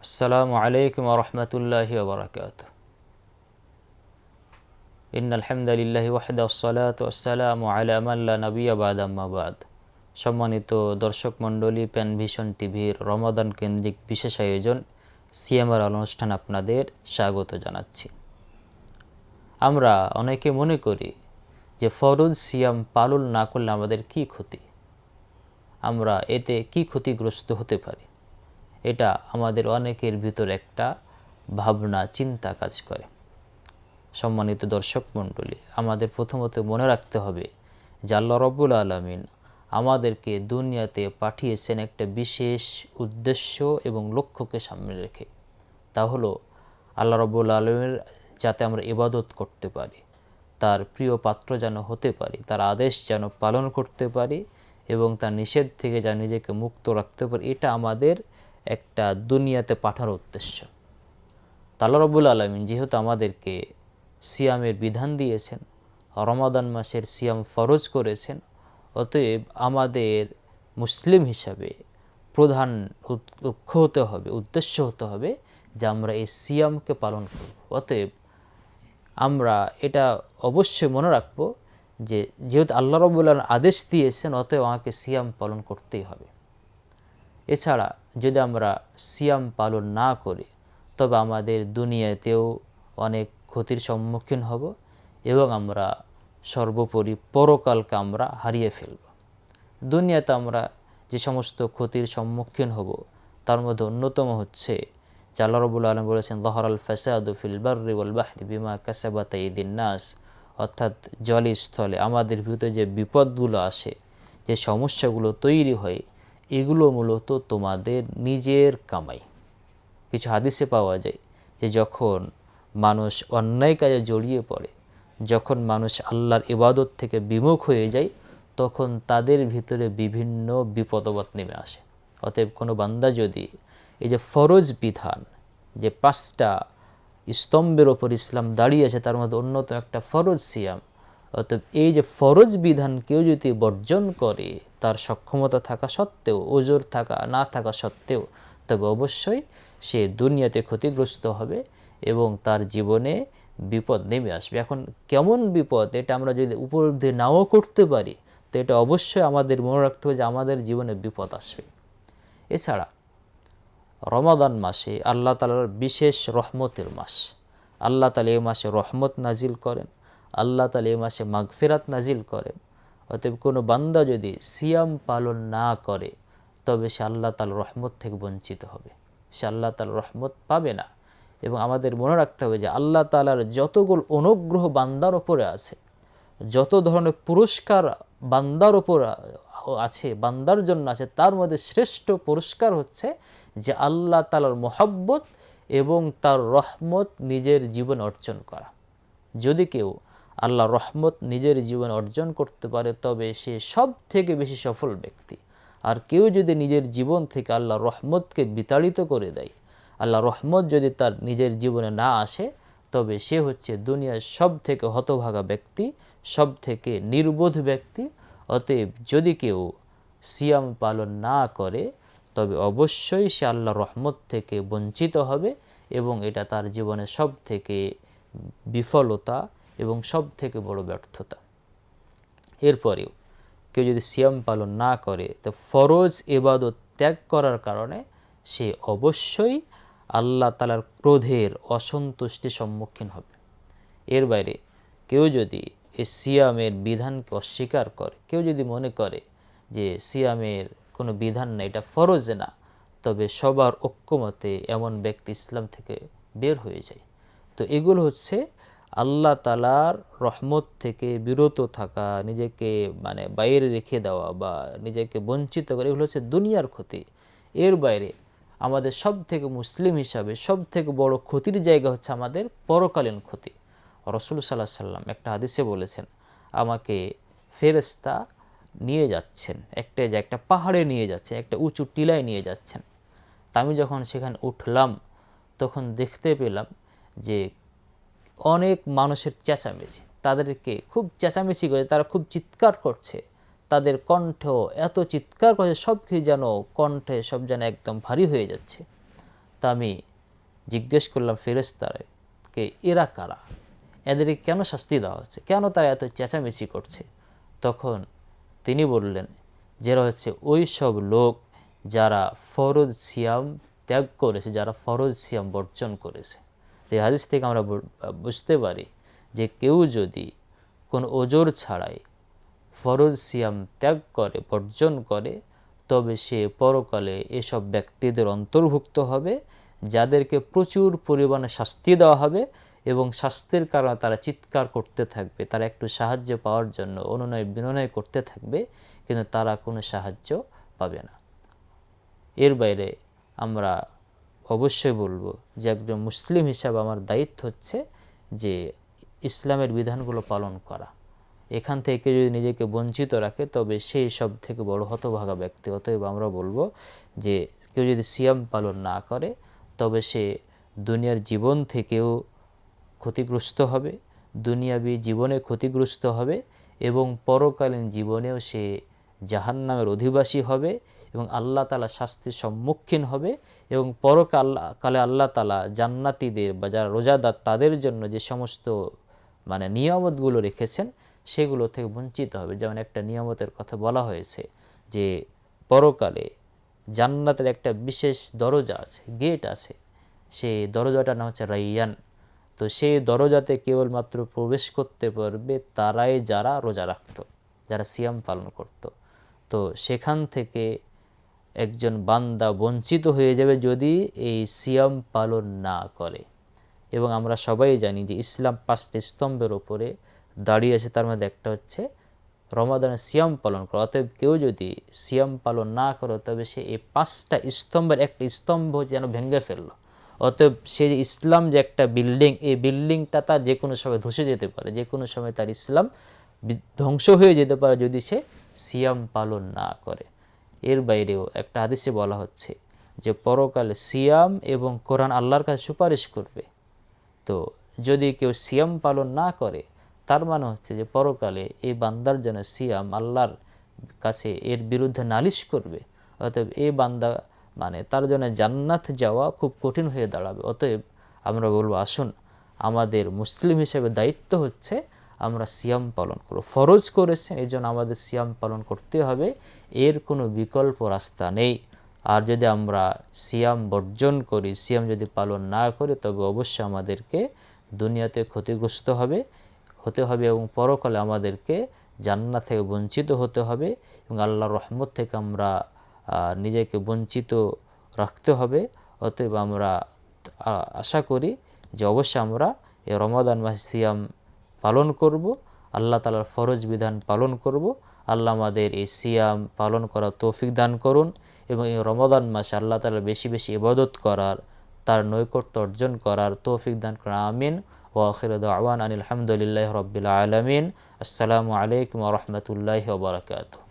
আসসালামু আলাইকুম ওয়া রাহমাতুল্লাহি ওয়া বারাকাতুহু। ইন্নাল হামদালিল্লাহি ওয়াহদা ওয়াসসালাতু ওয়াসসালামু আলা মান লা নাবিয়্যা বা'দা আম্মা বা'দ। সম্মানিত দর্শক মণ্ডলী, প্যানভিশন টিভির রমাদান কেন্দ্রিক বিশেষ আয়োজন সিএমআর অনুষ্ঠান আপনাদের স্বাগত জানাচ্ছি। আমরা অনেকে মনে করি যে ফরজ সিয়াম পালন না করলে আমাদের কি ক্ষতি, আমরা এতে কি ক্ষতিগ্রস্ত হতে পারি, এটা আমাদের অনেকের ভিতর একটা ভাবনা চিন্তা কাজ করে। সম্মানিত দর্শক মণ্ডলী, আমাদের প্রথমত মনে রাখতে হবে যে আল্লাহ রাব্বুল আলামিন আমাদেরকে দুনিয়াতে পাঠিয়েছেন একটা বিশেষ উদ্দেশ্য এবং লক্ষ্যকে সামনে রেখে। তা হলো আল্লাহ রাব্বুল আলামিনের যাতে আমরা ইবাদত করতে পারি, তার প্রিয় পাত্র যেন হতে পারি, তার আদেশ যেন পালন করতে পারি এবং তার নিষেধ থেকে যেন নিজেকে মুক্ত রাখতে পারি, এটা আমাদের একটা দুনিয়াতে পাঠার উদ্দেশ্য। আল্লাহ রাব্বুল আলামিন যেহেতু আমাদেরকে সিয়ামের বিধান দিয়েছেন, রমাদান মাসের সিয়াম ফরজ করেছেন, অতএব আমাদের মুসলিম হিসাবে প্রধান লক্ষ্য হতে হবে, উদ্দেশ্য হতে হবে যে আমরা এই সিয়ামকে পালন করব। অতএব আমরা এটা অবশ্যই মনে রাখবো যে যেহেতু আল্লাহ রাব্বুল আলামিন আদেশ দিয়েছেন, অতএব আমাকে সিয়াম পালন করতেই হবে। এছাড়া যদি আমরা সিয়াম পালন না করি তবে আমাদের দুনিয়াতেও অনেক ক্ষতির সম্মুখীন হব এবং আমরা সর্বোপরি পরকালকে আমরা হারিয়ে ফেলব। দুনিয়াতে আমরা যে সমস্ত ক্ষতির সম্মুখীন হব তার মধ্যে অন্যতম হচ্ছে যে আল্লাহ রাব্বুল আলামিন বলেছেন, যাহারাল ফাসাদু ফিল বাররি ওয়াল বাহরি বিমা কাসাবাত আইদিন নাস, অর্থাৎ জলে স্থলে আমাদের ভিতরে যে বিপদগুলো আসে, যে সমস্যাগুলো তৈরি হয়, এগুলো মূলত তোমাদের নিজের কামাই। কিছু হাদিসে পাওয়া যায় যে যখন মানুষ অন্যায় কাজে জড়িয়ে পড়ে, যখন মানুষ আল্লাহর ইবাদত থেকে বিমুখ হয়ে যায়, তখন তাদের ভিতরে বিভিন্ন বিপদ-আপদ নেমে আসে। অতএব কোনো বান্দা যদি এই যে ফরজ বিধান, যে 5টা স্তম্ভের ওপর ইসলাম দাঁড়িয়েছে তার মধ্যে অন্যতম একটা ফরজ সিয়াম, অতএব এই যে ফরজ বিধান কেউ যদি বর্জন করে তার সক্ষমতা থাকা সত্ত্বেও, ওজোর থাকা না থাকা সত্ত্বেও, তবে অবশ্যই সে দুনিয়াতে ক্ষতিগ্রস্ত হবে এবং তার জীবনে বিপদ নেমে আসবে। এখন কেমন বিপদ, এটা আমরা যদি উপলব্ধি নাও করতে পারি তো এটা অবশ্যই আমাদের মনে রাখতে হবে যে আমাদের জীবনে বিপদ আসবে। এছাড়া রমাদান মাসে আল্লাহ তাআলার বিশেষ রহমতের মাস। আল্লাহ তাআলা এই মাসে রহমত নাজিল করেন, আল্লাহ তাআলা এই মাসে মাগফিরাত নাজিল করেন। অতএব কোনো বান্দা যদি সিয়াম পালন না করে তবে সে আল্লাহ তাআলার রহমত থেকে বঞ্চিত হবে, সে আল্লাহ তাআলার রহমত পাবে না। এবং আমাদের মনে রাখতে হবে যে আল্লাহ তাআলার যতগুলো অনুগ্রহ বান্দার ওপরে আছে, যত ধরনের পুরস্কার বান্দার ওপর আছে, বান্দার জন্য আছে, তার মধ্যে শ্রেষ্ঠ পুরস্কার হচ্ছে যে আল্লাহ তাআলার মহব্বত এবং তার রহমত নিজের জীবন অর্জন করা। যদি কেউ আল্লাহর রহমত নিজের জীবন অর্জন করতে পারে তবে সে সব থেকে বেশি সফল ব্যক্তি। আর কেউ যদি নিজের জীবন থেকে আল্লাহর রহমতকে বিতাড়িত করে দেয়, আল্লাহর রহমত যদি তার নিজের জীবনে না আসে, তবে সে হচ্ছে দুনিয়ার সব থেকে হতভাগা ব্যক্তি, সব থেকে নির্বোধ ব্যক্তি। অতএব যদি কেউ সিয়াম পালন না করে তবে অবশ্যই সে আল্লাহর রহমত থেকে বঞ্চিত হবে এবং এটা তার জীবনে সব থেকে বিফলতা এবং সব থেকে বড় ব্যর্থতা। এরপরেও কেউ যদি সিয়াম পালন না করে তো ফরজ ইবাদত ত্যাগ করার কারণে সে অবশ্যই আল্লাহ তাআলার ক্রোধের, অসন্তুষ্টির সম্মুখীন হবে। এর বাইরে কেউ যদি এই সিয়ামের বিধানকে অস্বীকার করে, কেউ যদি মনে করে যে সিয়ামের কোনো বিধান না, এটা ফরজ না, তবে সবার ঐক্যমতে এমন ব্যক্তি ইসলাম থেকে বের হয়ে যায়। তো এগুলো হচ্ছে আল্লাহ তাআলার রহমত থেকে বিরত থাকা, নিজেকে বাইরে রেখে দেওয়া বা নিজেকে বঞ্চিত করে, এগুলো হচ্ছে দুনিয়ার ক্ষতি। এর বাইরে আমাদের সব থেকে মুসলিম হিসাবে সব থেকে বড় ক্ষতির জায়গা হচ্ছে আমাদের পরকালীন ক্ষতি। রাসূল সাল্লাল্লাহু আলাইহি সাল্লাম একটা হাদিসে বলেছেন, আমাকে ফেরেশতা নিয়ে যাচ্ছেন, একটা পাহাড়ে নিয়ে যাচ্ছেন, একটা উঁচু টিলায় নিয়ে যাচ্ছেন। তা আমি যখন সেখানে উঠলাম তখন দেখতে পেলাম যে অনেক মানুষের চেঁচামেচি, তাদেরকে খুব চেঁচামেচি করে, তারা খুব চিৎকার করছে, তাদের কণ্ঠ এত চিৎকার করছে, সব কিছু যেন কণ্ঠে সব যেন একদম ভারী হয়ে যাচ্ছে। তা আমি জিজ্ঞেস করলাম ফেরেশতাকে, এরা কারা, এদেরকে কেন শাস্তি দেওয়া হচ্ছে, কেন তারা এত চেঁচামেচি করছে? তখন তিনি বললেন, যারা হচ্ছে ওই সব লোক যারা ফরজ সিয়াম ত্যাগ করেছে, যারা ফরজ সিয়াম বর্জন করেছে। তো এই হাদিস থেকে আমরা বুঝতে পারি যে কেউ যদি কোনো ওজর ছাড়াই ফরজ সিয়াম ত্যাগ করে, বর্জন করে, তবে সে পরকালে এসব ব্যক্তিদের অন্তর্ভুক্ত হবে যাদেরকে প্রচুর পরিমাণে শাস্তি দেওয়া হবে এবং শাস্তির কারণে তারা চিৎকার করতে থাকবে, তারা একটু সাহায্য পাওয়ার জন্য অনুনয় বিনয় করতে থাকবে, কিন্তু তারা কোনো সাহায্য পাবে না। এর বাইরে আমরা অবশ্যই বলবো যে একজন মুসলিম হিসাবে আমার দায়িত্ব হচ্ছে যে ইসলামের বিধানগুলো পালন করা। এখান থেকে যদি নিজেকে বঞ্চিত রাখে তবে সেই সব থেকে বড় হতভাগা ব্যক্তি। অতএব আমরা বলবো যে কেউ যদি সিয়াম পালন না করে তবে সে দুনিয়ার জীবন থেকেও ক্ষতিগ্রস্ত হবে, দুনিয়াবী জীবনে ক্ষতিগ্রস্ত হবে এবং পরকালীন জীবনেও সে জাহান্নামের অধিবাসী হবে এবং আল্লাহ তাআলা শাস্তির সম্মুখীন হবে এবং পরকালে আল্লাহ তাআলা জান্নাতীদের বা যারা রোজাদার তাদের জন্য যে সমস্ত নিয়ামতগুলো রেখেছেন সেগুলো থেকে বঞ্চিত হবে। যেমন একটা নিয়ামতের কথা বলা হয়েছে যে পরকালে জান্নাতের একটা বিশেষ দরজা আছে, গেট আছে, সেই দরজাটার নাম হচ্ছে রাইয়ান। তো সেই দরজাতে কেবলমাত্র প্রবেশ করতে পারবে তারাই যারা রোজা রাখত, যারা সিয়াম পালন করত। তো সেখান থেকে একজন বান্দা বঞ্চিত হয়ে যাবে যদি এই সিয়াম পালন না করে। এবং আমরা সবাই জানি যে ইসলাম 5টি স্তম্ভের ওপরে দাঁড়িয়ে আছে, তার মধ্যে একটা হচ্ছে রমাদানের সিয়াম পালন করা। অতএব কেউ যদি সিয়াম পালন না করে তবে সে এই 5টা স্তম্ভের একটা স্তম্ভ যেন ভেঙে ফেললো। অতএব সে ইসলাম যে একটা বিল্ডিং, এই বিল্ডিংটা তার যে কোনো সময় ধসে যেতে পারে, যে কোনো সময় তার ইসলাম ধ্বংস হয়ে যেতে পারে যদি সে সিয়াম পালন না করে। এর বাইরেও একটা হাদিসে বলা হচ্ছে যে পরকালে সিয়াম এবং কোরআন আল্লাহর কাছে সুপারিশ করবে। তো যদি কেউ সিয়াম পালন না করে তার মানে হচ্ছে যে পরকালে এই বান্দার জন্য সিয়াম আল্লাহর কাছে এর বিরুদ্ধে নালিশ করবে। অতএব এই বান্দা তার জন্য জান্নাত যাওয়া খুব কঠিন হয়ে দাঁড়াবে। অতএব আমরা বলবো, আসুন আমাদের মুসলিম হিসেবে দায়িত্ব হচ্ছে আমরা সিয়াম পালন করব। ফরজ করেছেন এই জন্য আমাদের সিয়াম পালন করতে হবে, এর কোনো বিকল্প রাস্তা নেই। আর যদি আমরা সিয়াম বর্জন করি, সিয়াম যদি পালন না করি, তবে অবশ্যই আমাদেরকে দুনিয়াতে ক্ষতিগ্রস্ত হতে হবে এবং পরকালে আমাদেরকে জান্নাত থেকে বঞ্চিত হতে হবে এবং আল্লাহর রহমত থেকে আমরা নিজেকে বঞ্চিত রাখতে হবে। অতএব আমরা আশা করি যে অবশ্যই আমরা এই রমাদান মাসে সিয়াম পালন করব, আল্লাহ তাআলার ফরজ বিধান পালন করব। আল্লাহ আমাদের এই সিয়াম পালন করার তৌফিক দান করুন এবং এই রমাদান মাসে আল্লাহ তাআলার বেশি বেশি ইবাদত করার, তার নৈকট্য অর্জন করার তৌফিক দান করুন। আমিন। ওয়া আখিরু দাওয়ানা আনিল হামদুলিল্লাহি রাব্বিল আলামিন। আসসালামু আলাইকুম ওয়া রাহমাতুল্লাহি ওয়া বারাকাতুহু।